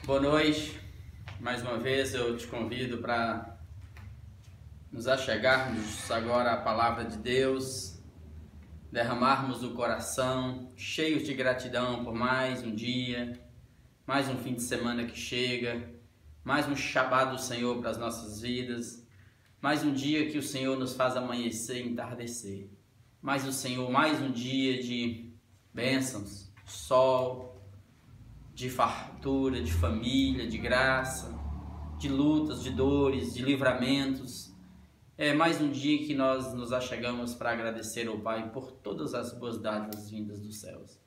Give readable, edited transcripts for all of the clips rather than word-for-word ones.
Boa noite, mais uma vez eu te convido para nos achegarmos agora à palavra de Deus, derramarmos o coração cheios de gratidão por mais um dia, mais um fim de semana que chega, mais um Shabá do Senhor para as nossas vidas, mais um dia que o Senhor nos faz amanhecer e entardecer, mais um dia de bênçãos, sol, de fartura, de família, de graça, de lutas, de dores, de livramentos. É mais um dia que nós nos achegamos para agradecer ao Pai por todas as boas dádivas vindas dos céus.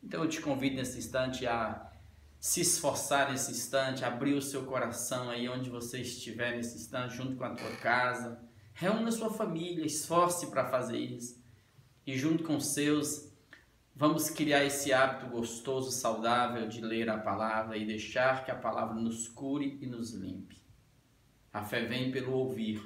Então eu te convido nesse instante a se esforçar nesse instante, abrir o seu coração aí onde você estiver nesse instante, junto com a tua casa. Reúna a sua família, esforce para fazer isso. E junto com os seus, vamos criar esse hábito gostoso, saudável de ler a palavra e deixar que a palavra nos cure e nos limpe. A fé vem pelo ouvir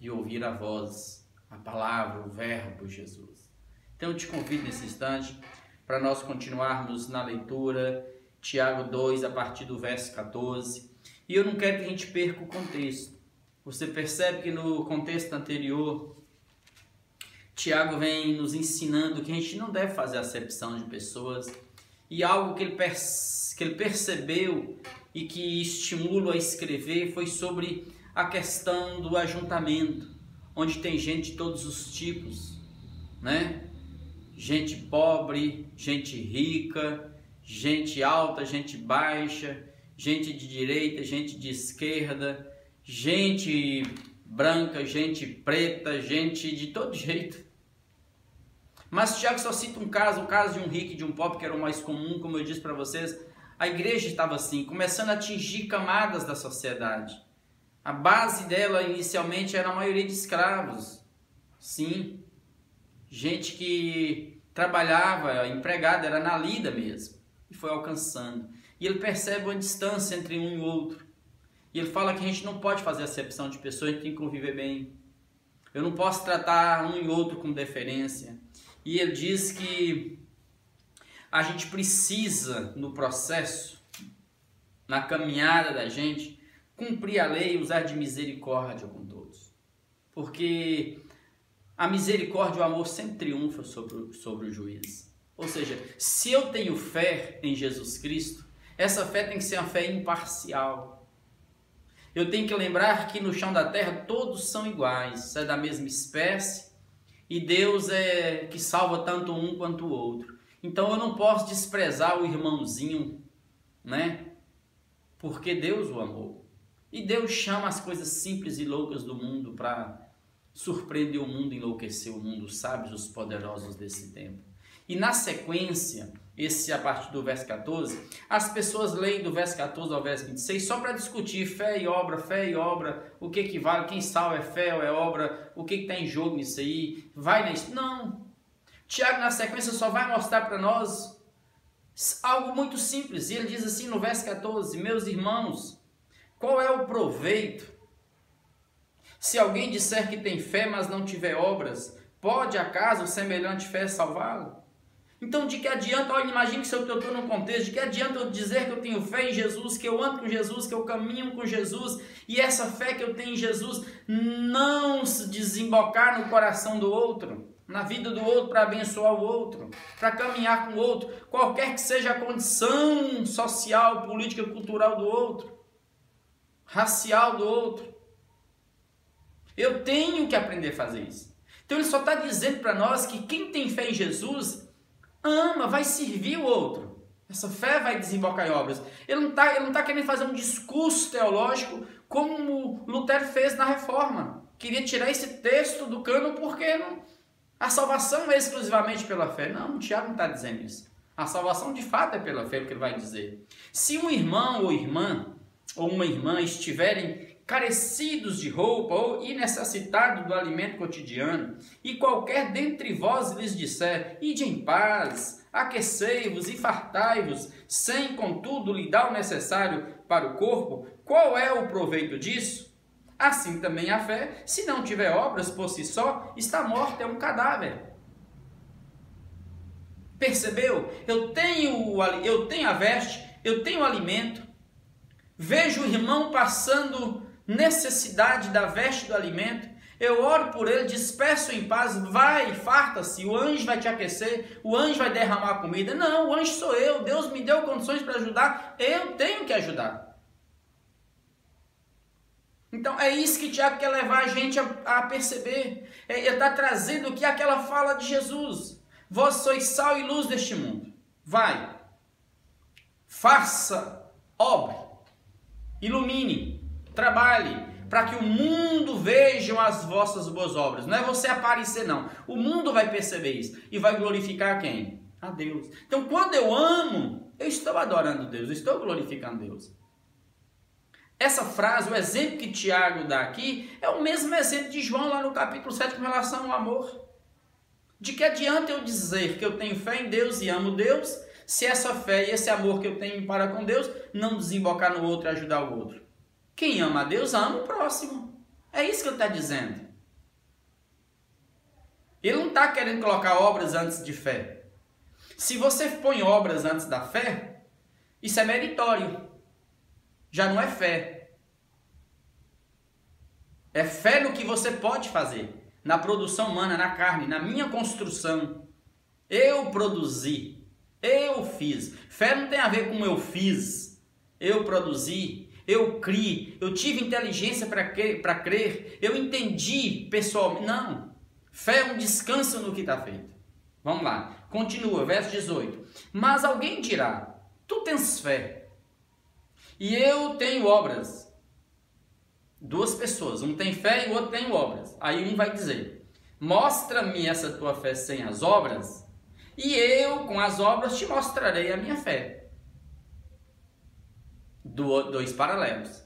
e ouvir a voz, a palavra, o verbo Jesus. Então eu te convido nesse instante para nós continuarmos na leitura, Tiago 2, a partir do verso 14. E eu não quero que a gente perca o contexto. Você percebe que no contexto anterior, Tiago vem nos ensinando que a gente não deve fazer acepção de pessoas, e algo que ele percebeu e que estimula a escrever foi sobre a questão do ajuntamento, onde tem gente de todos os tipos, né? Gente pobre, gente rica, gente alta, gente baixa, gente de direita, gente de esquerda, gente branca, gente preta, gente de todo jeito. Mas Tiago só cita um caso, o caso de um rico e de um pobre, que era o mais comum, como eu disse para vocês. A igreja estava assim, começando a atingir camadas da sociedade. A base dela inicialmente era a maioria de escravos. Sim, gente que trabalhava, empregada, era na lida mesmo. E foi alcançando. E ele percebe uma distância entre um e outro. E ele fala que a gente não pode fazer acepção de pessoas, a gente tem que conviver bem. Eu não posso tratar um e outro com deferência. E ele diz que a gente precisa, no processo, na caminhada da gente, cumprir a lei e usar de misericórdia com todos. Porque a misericórdia e o amor sempre triunfam sobre o juízo. Ou seja, se eu tenho fé em Jesus Cristo, essa fé tem que ser uma fé imparcial. Eu tenho que lembrar que no chão da terra todos são iguais, é da mesma espécie, e Deus é que salva tanto um quanto o outro. Então eu não posso desprezar o irmãozinho, né? Porque Deus o amou. E Deus chama as coisas simples e loucas do mundo para surpreender o mundo, enlouquecer o mundo, os sábios, os poderosos desse tempo. E na sequência, esse a partir do verso 14, as pessoas leem do verso 14 ao verso 26 só para discutir fé e obra, o que vale, quem salva é fé ou é obra, o que está em jogo nisso aí, vai nisso. Não. Tiago na sequência só vai mostrar para nós algo muito simples. E ele diz assim no verso 14, meus irmãos, qual é o proveito? Se alguém disser que tem fé, mas não tiver obras, pode acaso semelhante fé salvá-lo? Então, de que adianta, olha, imagine que eu estou num contexto, de que adianta eu dizer que eu tenho fé em Jesus, que eu ando com Jesus, que eu caminho com Jesus, e essa fé que eu tenho em Jesus não se desembocar no coração do outro, na vida do outro, para abençoar o outro, para caminhar com o outro, qualquer que seja a condição social, política, cultural do outro, racial do outro. Eu tenho que aprender a fazer isso. Então ele só está dizendo para nós que quem tem fé em Jesus ama, vai servir o outro. Essa fé vai desembocar em obras. Ele não tá querendo fazer um discurso teológico como Lutero fez na Reforma. Queria tirar esse texto do cano porque a salvação é exclusivamente pela fé. Não, o Tiago não está dizendo isso. A salvação de fato é pela fé, o que ele vai dizer. Se um irmão ou irmã ou uma irmã estiverem carecidos de roupa ou necessitados do alimento cotidiano, e qualquer dentre vós lhes disser, ide em paz, aquecei-vos e fartai-vos, sem contudo lhe dar o necessário para o corpo, qual é o proveito disso? Assim também a fé, se não tiver obras por si só, está morta, é um cadáver. Percebeu? Eu tenho a veste, eu tenho alimento, vejo o irmão passando necessidade da veste do alimento, eu oro por ele, despeço em paz, vai, farta-se, o anjo vai te aquecer, o anjo vai derramar comida. Não, o anjo sou eu, Deus me deu condições para ajudar, eu tenho que ajudar. Então é isso que Tiago quer levar a gente a perceber. Ele está trazendo aqui aquela fala de Jesus. Vós sois sal e luz deste mundo. Vai, faça, obre, ilumine, trabalhe, para que o mundo veja as vossas boas obras. Não é você aparecer, não. O mundo vai perceber isso e vai glorificar quem? A Deus. Então quando eu amo, eu estou adorando Deus, eu estou glorificando Deus. Essa frase, o exemplo que Tiago dá aqui, é o mesmo exemplo de João lá no capítulo 7 com relação ao amor. De que adianta eu dizer que eu tenho fé em Deus e amo Deus, se essa fé e esse amor que eu tenho para com Deus não desembocar no outro e ajudar o outro? Quem ama a Deus, ama o próximo. É isso que ele está dizendo. Ele não está querendo colocar obras antes de fé. Se você põe obras antes da fé, isso é meritório. Já não é fé. É fé no que você pode fazer. Na produção humana, na carne, na minha construção. Eu produzi. Eu fiz. Fé não tem a ver com eu fiz. Eu produzi. Eu criei. Eu tive inteligência para crer. Eu entendi pessoalmente. Não. Fé é um descanso no que está feito. Vamos lá. Continua, verso 18. Mas alguém dirá, tu tens fé. E eu tenho obras. Duas pessoas, um tem fé e o outro tem obras. Aí um vai dizer, mostra-me essa tua fé sem as obras, e eu com as obras te mostrarei a minha fé. Dois paralelos.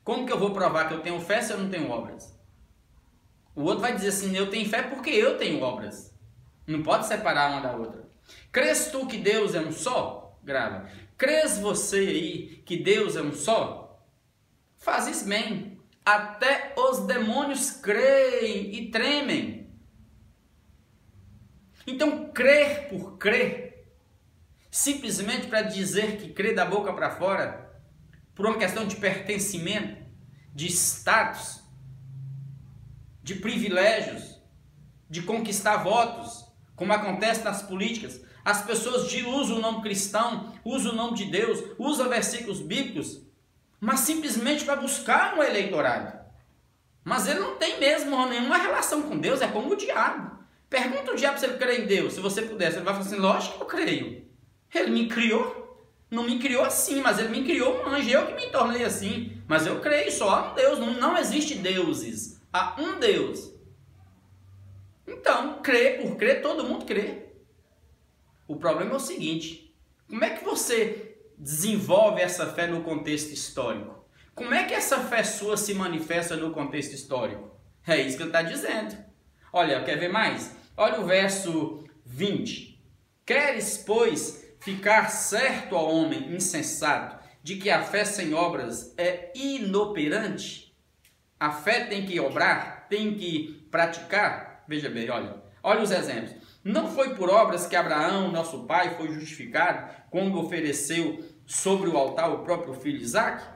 Como que eu vou provar que eu tenho fé se eu não tenho obras? O outro vai dizer assim, eu tenho fé porque eu tenho obras. Não pode separar uma da outra. Crês tu que Deus é um só? Grava. Crês você aí que Deus é um só? Fazes bem. Até os demônios creem e tremem. Então, crer por crer, simplesmente para dizer que crê da boca para fora, por uma questão de pertencimento, de status, de privilégios, de conquistar votos, como acontece nas políticas. As pessoas usam o nome cristão, usam o nome de Deus, usam versículos bíblicos, mas simplesmente para buscar um eleitorado. Mas ele não tem mesmo nenhuma relação com Deus, é como o diabo. Pergunta o diabo se ele crê em Deus, se você pudesse. Ele vai falar assim, lógico que eu creio. Ele me criou, não me criou assim, mas ele me criou um anjo, eu que me tornei assim. Mas eu creio só há um Deus, não existe deuses, há um Deus. Então, crer por crer, todo mundo crê. O problema é o seguinte, como é que você desenvolve essa fé no contexto histórico? Como é que essa fé sua se manifesta no contexto histórico? É isso que ele está dizendo. Olha, quer ver mais? Olha o verso 20. Queres, pois, ficar certo ao homem insensato de que a fé sem obras é inoperante? A fé tem que obrar, tem que praticar. Veja bem, olha os exemplos. Não foi por obras que Abraão, nosso pai, foi justificado quando ofereceu sobre o altar o próprio filho Isaque?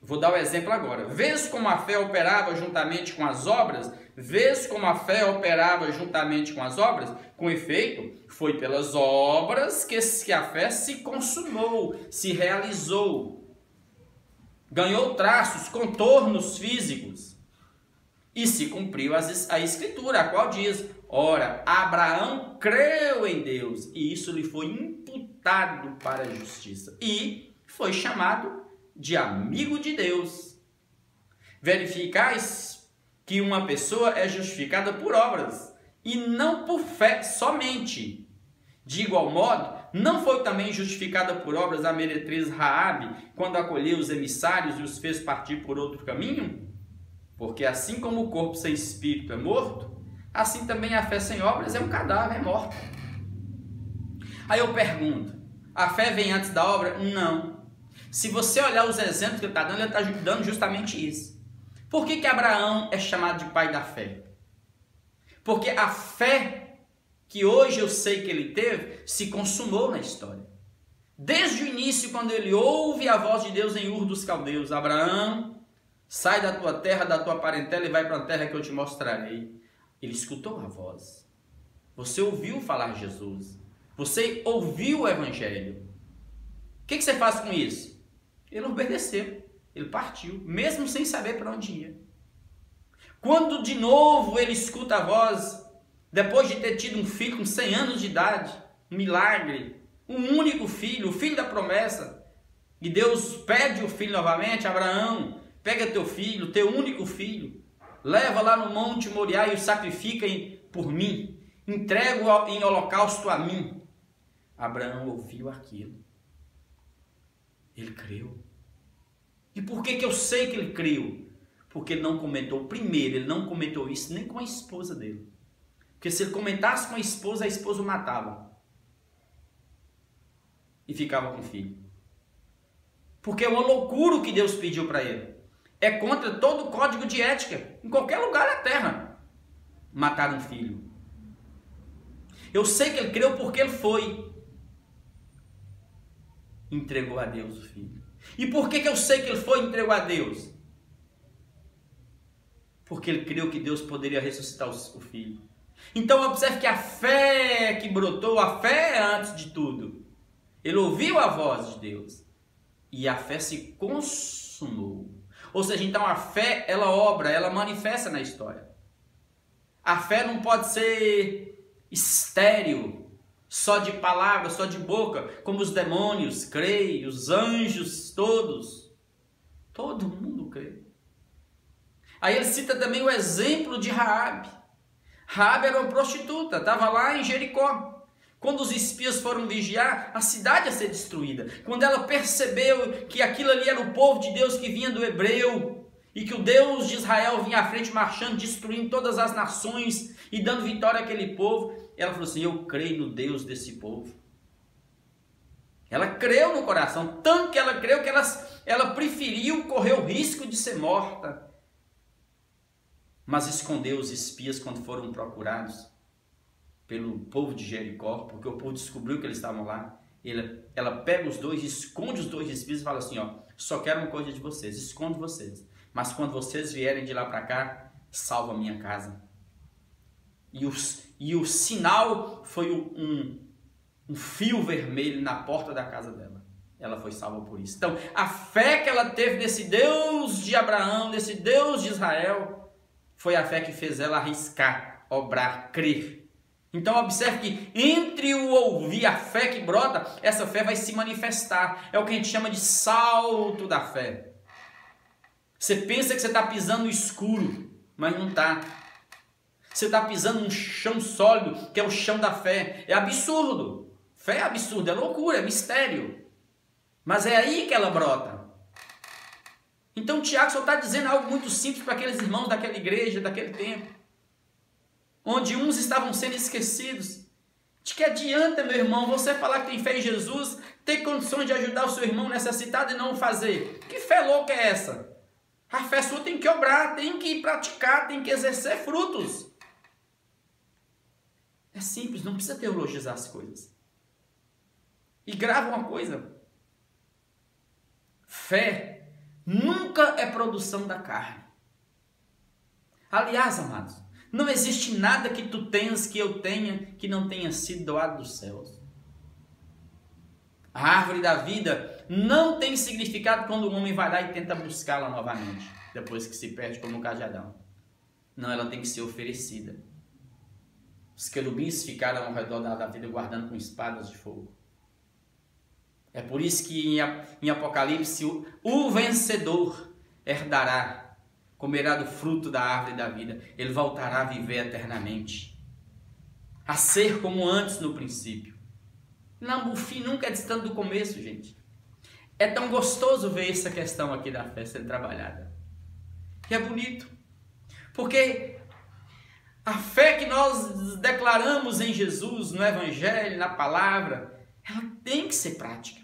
Vou dar o exemplo agora. Vês como a fé operava juntamente com as obras? Vês como a fé operava juntamente com as obras? Com efeito, foi pelas obras que a fé se consumou, se realizou. Ganhou traços, contornos físicos. E se cumpriu a escritura, a qual diz, ora, Abraão creu em Deus, e isso lhe foi imputado para a justiça. E foi chamado de amigo de Deus. Verificais que uma pessoa é justificada por obras, e não por fé somente. De igual modo, não foi também justificada por obras a meretriz Raabe, quando acolheu os emissários e os fez partir por outro caminho? Porque assim como o corpo sem espírito é morto, assim também a fé sem obras é um cadáver, é morta. Aí eu pergunto, a fé vem antes da obra? Não. Se você olhar os exemplos que ele está dando justamente isso. Por que Abraão é chamado de pai da fé? Porque a fé que hoje eu sei que ele teve, se consumou na história. Desde o início, quando ele ouve a voz de Deus em Ur dos Caldeus: Abraão, sai da tua terra, da tua parentela e vai para a terra que eu te mostrarei. Ele escutou a voz. Você ouviu falar de Jesus. Você ouviu o Evangelho. O que você faz com isso? Ele obedeceu. Ele partiu, mesmo sem saber para onde ia. Quando de novo ele escuta a voz, depois de ter tido um filho com 100 anos de idade, um milagre, um único filho, o filho da promessa, e Deus pede o filho novamente: Abraão, pega teu filho, teu único filho, leva lá no Monte Moriá e o sacrifica por mim, entrego em holocausto a mim. Abraão ouviu aquilo. Ele creu. E por que eu sei que ele creu? Porque ele não comentou, primeiro, ele não comentou isso nem com a esposa dele. Porque se ele comentasse com a esposa o matava. E ficava com o filho. Porque é uma loucura o que Deus pediu para ele. É contra todo o código de ética, em qualquer lugar da terra, matar um filho. Eu sei que ele creu porque ele foi. Entregou a Deus o filho. E por que eu sei que ele foi e entregou a Deus? Porque ele creu que Deus poderia ressuscitar o filho. Então observe que a fé que brotou, a fé antes de tudo. Ele ouviu a voz de Deus. E a fé se consumou. Ou seja, então a fé, ela obra, ela manifesta na história. A fé não pode ser estéril, só de palavras, só de boca, como os demônios creem, os anjos todos. Todo mundo crê. Aí ele cita também o exemplo de Raabe. Raabe era uma prostituta, estava lá em Jericó. Quando os espias foram vigiar, a cidade ia ser destruída. Quando ela percebeu que aquilo ali era o povo de Deus que vinha do hebreu, e que o Deus de Israel vinha à frente marchando, destruindo todas as nações e dando vitória àquele povo, ela falou assim: eu creio no Deus desse povo. Ela creu no coração, tanto que ela creu que ela preferiu correr o risco de ser morta. Mas escondeu os espias quando foram procurados pelo povo de Jericó, porque o povo descobriu que eles estavam lá. Ela pega os dois, esconde os dois espias e fala assim: ó, só quero uma coisa de vocês, escondo vocês, mas quando vocês vierem de lá para cá, salva a minha casa. E o sinal foi um fio vermelho na porta da casa dela. Ela foi salva por isso. Então, a fé que ela teve nesse Deus de Abraão, nesse Deus de Israel, foi a fé que fez ela arriscar, obrar, crer. Então observe que entre o ouvir, a fé que brota, essa fé vai se manifestar. É o que a gente chama de salto da fé. Você pensa que você está pisando no escuro, mas não está. Você está pisando num chão sólido, que é o chão da fé. É absurdo. Fé é absurdo, é loucura, é mistério. Mas é aí que ela brota. Então Tiago só está dizendo algo muito simples para aqueles irmãos daquela igreja, daquele tempo, onde uns estavam sendo esquecidos. De que adianta, meu irmão, você falar que tem fé em Jesus, ter condições de ajudar o seu irmão necessitado e não fazer? Que fé louca é essa? A fé sua tem que obrar, tem que praticar, tem que exercer frutos. É simples, não precisa teologizar as coisas. E grava uma coisa: fé nunca é produção da carne. Aliás, amados, não existe nada que tu tenhas, que eu tenha, que não tenha sido doado dos céus. A árvore da vida não tem significado quando o homem vai lá e tenta buscá-la novamente, depois que se perde, como no caso de Adão. Não, ela tem que ser oferecida. Os querubins ficaram ao redor da vida guardando com espadas de fogo. É por isso que em Apocalipse o vencedor herdará, comerá do fruto da árvore da vida. Ele voltará a viver eternamente, a ser como antes no princípio. Não, o fim nunca é distante do começo, gente. É tão gostoso ver essa questão aqui da fé sendo trabalhada. E é bonito, porque a fé que nós declaramos em Jesus, no Evangelho, na palavra, ela tem que ser prática.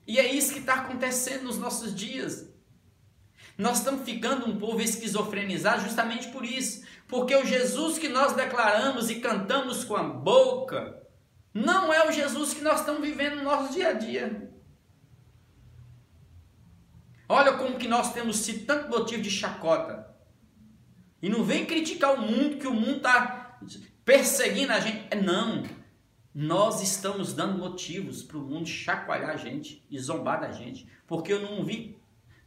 E é isso que está acontecendo nos nossos dias. Nós estamos ficando um povo esquizofrenizado justamente por isso. Porque o Jesus que nós declaramos e cantamos com a boca, Não é o Jesus que nós estamos vivendo no nosso dia a dia. Olha como que nós temos sido tanto motivo de chacota. E não vem criticar o mundo, que o mundo está perseguindo a gente. Não. Nós estamos dando motivos para o mundo chacoalhar a gente e zombar da gente. Porque eu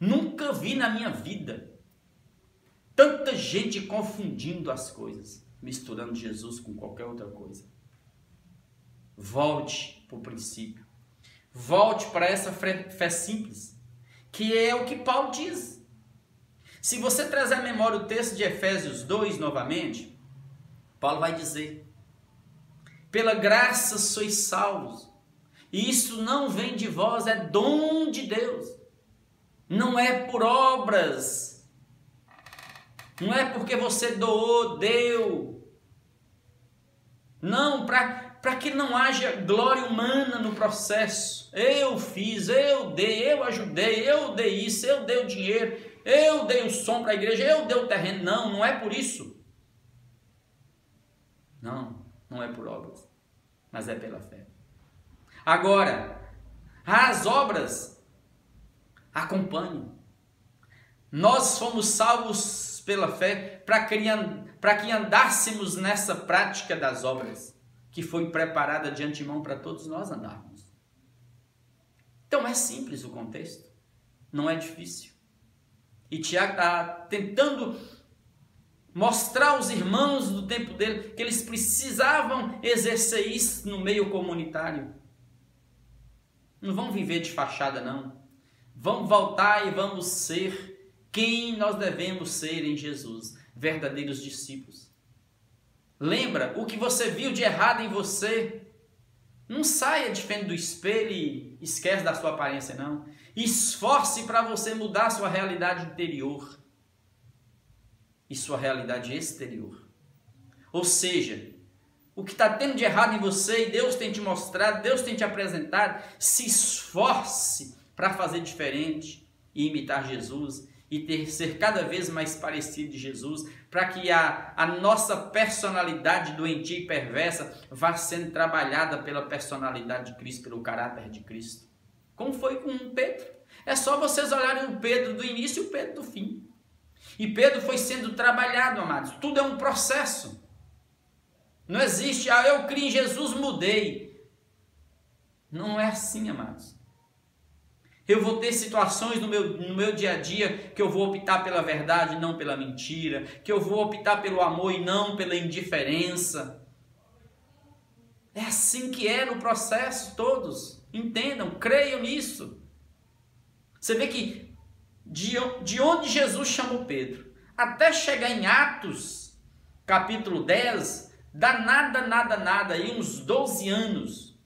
nunca vi na minha vida tanta gente confundindo as coisas, misturando Jesus com qualquer outra coisa. Volte para o princípio. Volte para essa fé simples, que é o que Paulo diz. Se você trazer à memória o texto de Efésios 2 novamente, Paulo vai dizer: pela graça sois salvos, e isso não vem de vós, é dom de Deus, não é por obras, não é porque você doou, deu, não, para que não haja glória humana no processo. Eu fiz, eu dei, eu ajudei, eu dei isso, eu dei o dinheiro, eu dei o som para a igreja, eu dei o terreno. Não é por isso. Não é por obras, mas é pela fé. Agora, as obras acompanham. Nós fomos salvos pela fé para que andássemos nessa prática das obras, que foi preparada de antemão para todos nós andarmos. Então é simples o contexto, não é difícil. E Tiago está tentando mostrar aos irmãos do tempo dele que eles precisavam exercer isso no meio comunitário. Não vão viver de fachada, não. Vamos voltar e vamos ser quem nós devemos ser em Jesus, verdadeiros discípulos. Lembra, o que você viu de errado em você, não saia de frente do espelho e esquece da sua aparência, não. Esforce para você mudar a sua realidade interior e sua realidade exterior. Ou seja, o que está tendo de errado em você e Deus tem te mostrado, Deus tem te apresentado, se esforce para fazer diferente e imitar Jesus e ser cada vez mais parecido de Jesus, para que a nossa personalidade doentia e perversa vá sendo trabalhada pela personalidade de Cristo, pelo caráter de Cristo. Como foi com Pedro? É só vocês olharem o Pedro do início e o Pedro do fim. E Pedro foi sendo trabalhado, amados. Tudo é um processo. Não existe, eu criei em Jesus, mudei. Não é assim, amados. Eu vou ter situações no meu dia a dia que eu vou optar pela verdade e não pela mentira, que eu vou optar pelo amor e não pela indiferença. É assim que é no processo, todos. Entendam, creiam nisso. Você vê que de onde Jesus chamou Pedro até chegar em Atos, capítulo 10, dá nada, aí uns 12 anos.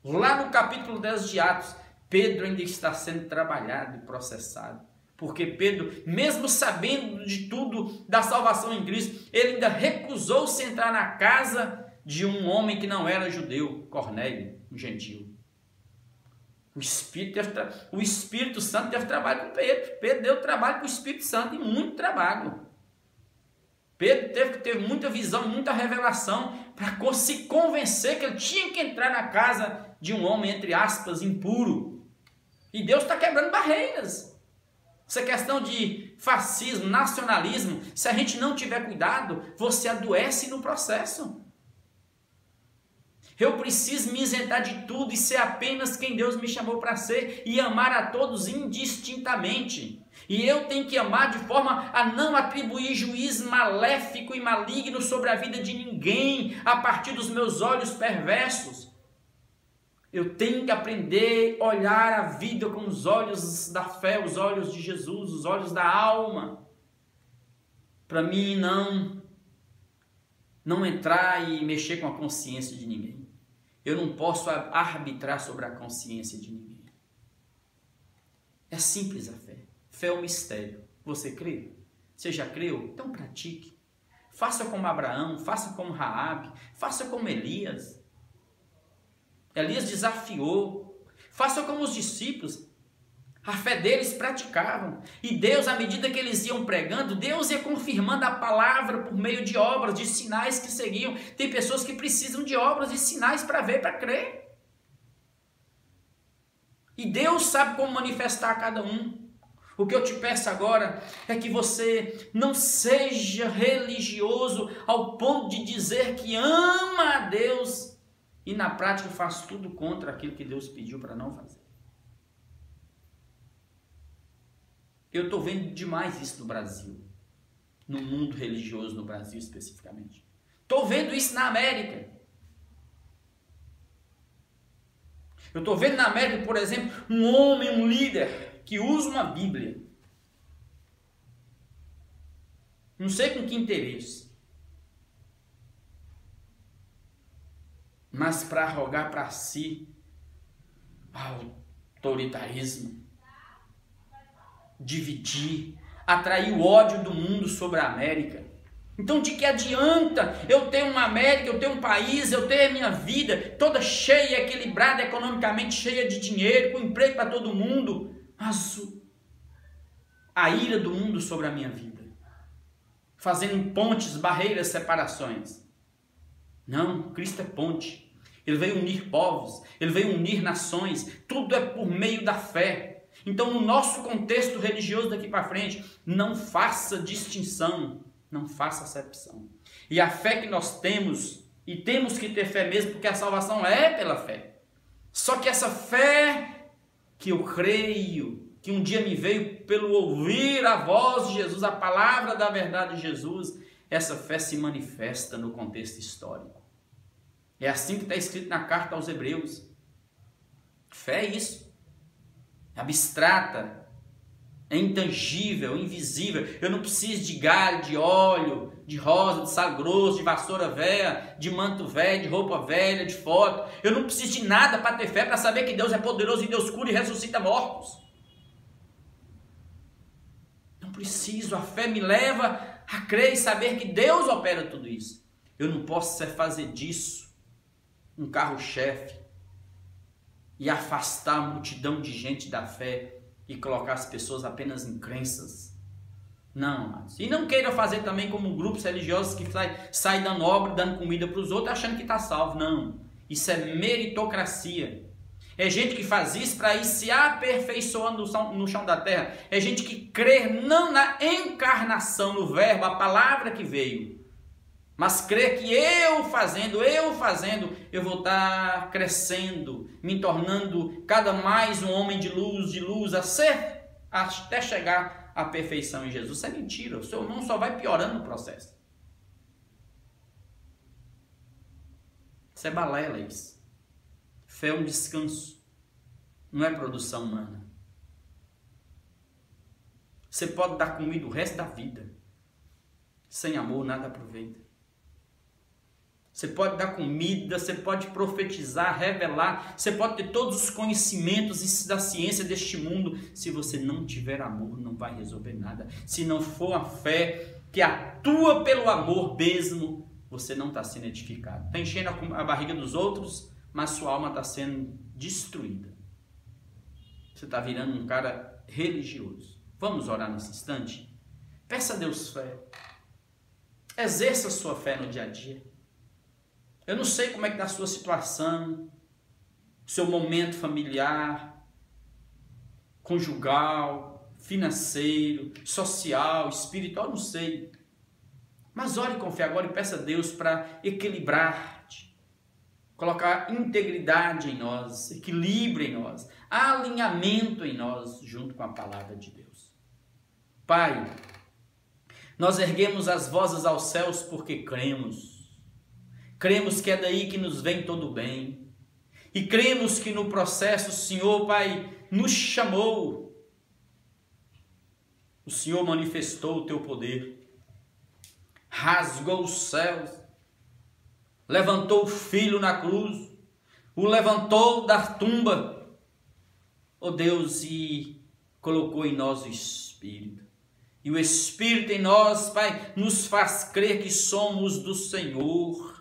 Lá no capítulo 10 de Atos, Pedro ainda está sendo trabalhado e processado. Porque Pedro, mesmo sabendo de tudo da salvação em Cristo, ele ainda recusou-se a entrar na casa de um homem que não era judeu, Cornélio, um gentil. O Espírito Santo teve trabalho com Pedro. Pedro deu trabalho para o Espírito Santo e muito trabalho. Pedro teve que ter muita visão, muita revelação para se convencer que ele tinha que entrar na casa de um homem, entre aspas, impuro. E Deus está quebrando barreiras. Essa questão de fascismo, nacionalismo, se a gente não tiver cuidado, você adoece no processo. Eu preciso me isentar de tudo e ser apenas quem Deus me chamou para ser e amar a todos indistintamente. E eu tenho que amar de forma a não atribuir juízo maléfico e maligno sobre a vida de ninguém a partir dos meus olhos perversos. Eu tenho que aprender a olhar a vida com os olhos da fé, os olhos de Jesus, os olhos da alma. Para mim não entrar e mexer com a consciência de ninguém. Eu não posso arbitrar sobre a consciência de ninguém. É simples a fé. Fé é um mistério. Você crê? Você já creu? Então pratique. Faça como Abraão, faça como Raabe, faça como Elias. Elias desafiou. Faça como os discípulos. A fé deles praticavam. E Deus, à medida que eles iam pregando, Deus ia confirmando a palavra por meio de obras, de sinais que seguiam. Tem pessoas que precisam de obras e sinais para ver, para crer. E Deus sabe como manifestar a cada um. O que eu te peço agora é que você não seja religioso ao ponto de dizer que ama a Deus e na prática faz tudo contra aquilo que Deus pediu para não fazer. Eu estou vendo demais isso no Brasil, no mundo religioso no Brasil especificamente. Estou vendo isso na América. Eu estou vendo na América, por exemplo, um homem, um líder que usa uma Bíblia. Não sei com que interesse. Mas para arrogar para si autoritarismo, dividir, atrair o ódio do mundo sobre a América. Então de que adianta eu ter uma América, eu ter um país, eu ter a minha vida toda cheia, equilibrada, economicamente cheia de dinheiro, com emprego para todo mundo, mas a ira do mundo sobre a minha vida, fazendo pontes, barreiras, separações. Não, Cristo é ponte. Ele veio unir povos, ele veio unir nações, tudo é por meio da fé. Então, no nosso contexto religioso daqui para frente, não faça distinção, não faça acepção. E a fé que nós temos, e temos que ter fé mesmo, porque a salvação é pela fé. Só que essa fé que eu creio, que um dia me veio pelo ouvir a voz de Jesus, a palavra da verdade de Jesus, essa fé se manifesta no contexto histórico. É assim que está escrito na carta aos Hebreus. Fé é isso. Abstrata, é intangível, invisível. Eu não preciso de galho, de óleo, de rosa, de sal grosso, de vassoura velha, de manto velho, de roupa velha, de foto. Eu não preciso de nada para ter fé, para saber que Deus é poderoso e Deus cura e ressuscita mortos. Não preciso, a fé me leva a crer e saber que Deus opera tudo isso. Eu não posso fazer disso um carro-chefe e afastar a multidão de gente da fé e colocar as pessoas apenas em crenças. Não, amados. E não queira fazer também como grupos religiosos que saem dando obra, dando comida para os outros, achando que está salvo. Não. Isso é meritocracia. É gente que faz isso para ir se aperfeiçoando no chão da terra. É gente que crê não na encarnação, no verbo, a palavra que veio, mas crê que eu fazendo, eu vou estar crescendo, me tornando cada mais um homem de luz, até chegar à perfeição em Jesus. Isso é mentira, o seu irmão só vai piorando no processo. Isso é balela, isso. Fé é um descanso, não é produção humana. Você pode dar comida o resto da vida, sem amor nada aproveita. Você pode dar comida, você pode profetizar, revelar, você pode ter todos os conhecimentos da ciência deste mundo. Se você não tiver amor, não vai resolver nada. Se não for a fé que atua pelo amor mesmo, você não está sendo edificado. Está enchendo a barriga dos outros, mas sua alma está sendo destruída. Você está virando um cara religioso. Vamos orar nesse instante? Peça a Deus fé. Exerça a sua fé no dia a dia. Eu não sei como é que está a sua situação, seu momento familiar, conjugal, financeiro, social, espiritual, não sei. Mas ore com fé agora e peça a Deus para equilibrar-te, colocar integridade em nós, equilíbrio em nós, alinhamento em nós, junto com a palavra de Deus. Pai, nós erguemos as vozes aos céus porque cremos. Cremos que é daí que nos vem todo o bem. E cremos que no processo o Senhor, Pai, nos chamou. O Senhor manifestou o teu poder. Rasgou os céus. Levantou o Filho na cruz. O levantou da tumba. Oh Deus, e colocou em nós o Espírito. E o Espírito em nós, Pai, nos faz crer que somos do Senhor.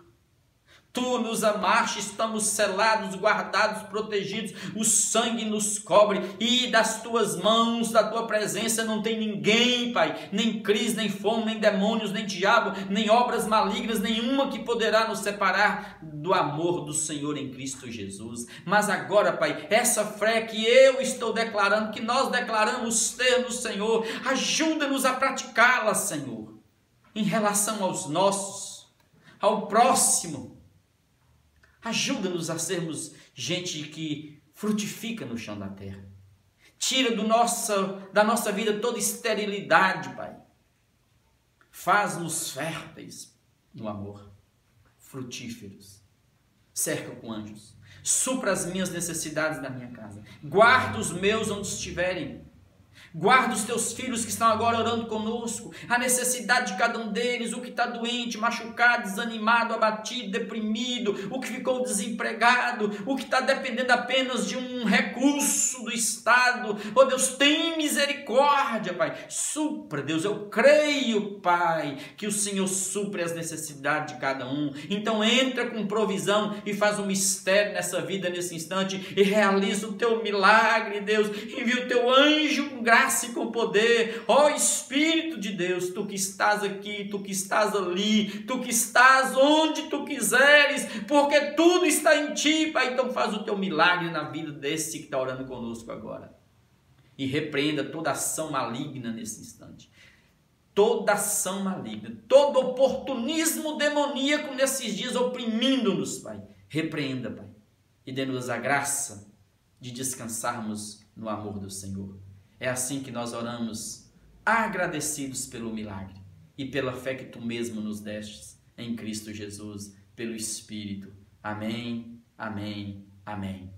Tu nos amaste, estamos selados, guardados, protegidos, o sangue nos cobre e das tuas mãos, da tua presença não tem ninguém, Pai, nem crise, nem fome, nem demônios, nem diabo, nem obras malignas, nenhuma que poderá nos separar do amor do Senhor em Cristo Jesus. Mas agora, Pai, essa fé que eu estou declarando, que nós declaramos ter no Senhor, ajuda-nos a praticá-la, Senhor, em relação aos nossos, ao próximo. Ajuda-nos a sermos gente que frutifica no chão da terra. Tira da nossa vida toda esterilidade, Pai. Faz-nos férteis no amor, frutíferos. Cerca com anjos. Supra as minhas necessidades na minha casa. Guarda os meus onde estiverem. Guarda os teus filhos que estão agora orando conosco, a necessidade de cada um deles, o que está doente, machucado, desanimado, abatido, deprimido, o que ficou desempregado, o que está dependendo apenas de um recurso do Estado. Oh Deus, tem misericórdia, Pai. Supra, Deus, eu creio, Pai, que o Senhor supre as necessidades de cada um. Então entra com provisão e faz um mistério nessa vida, nesse instante, e realiza o teu milagre, Deus. Envia o teu anjo com graça e com poder. Ó Espírito de Deus, tu que estás aqui, tu que estás ali, tu que estás onde tu quiseres, porque tudo está em ti, Pai. Então faz o teu milagre na vida desse que está orando conosco agora. E repreenda toda ação maligna nesse instante. Toda ação maligna, todo oportunismo demoníaco nesses dias oprimindo-nos, Pai. Repreenda, Pai. E dê-nos a graça de descansarmos no amor do Senhor. É assim que nós oramos, agradecidos pelo milagre e pela fé que tu mesmo nos destes em Cristo Jesus, pelo Espírito. Amém, amém, amém.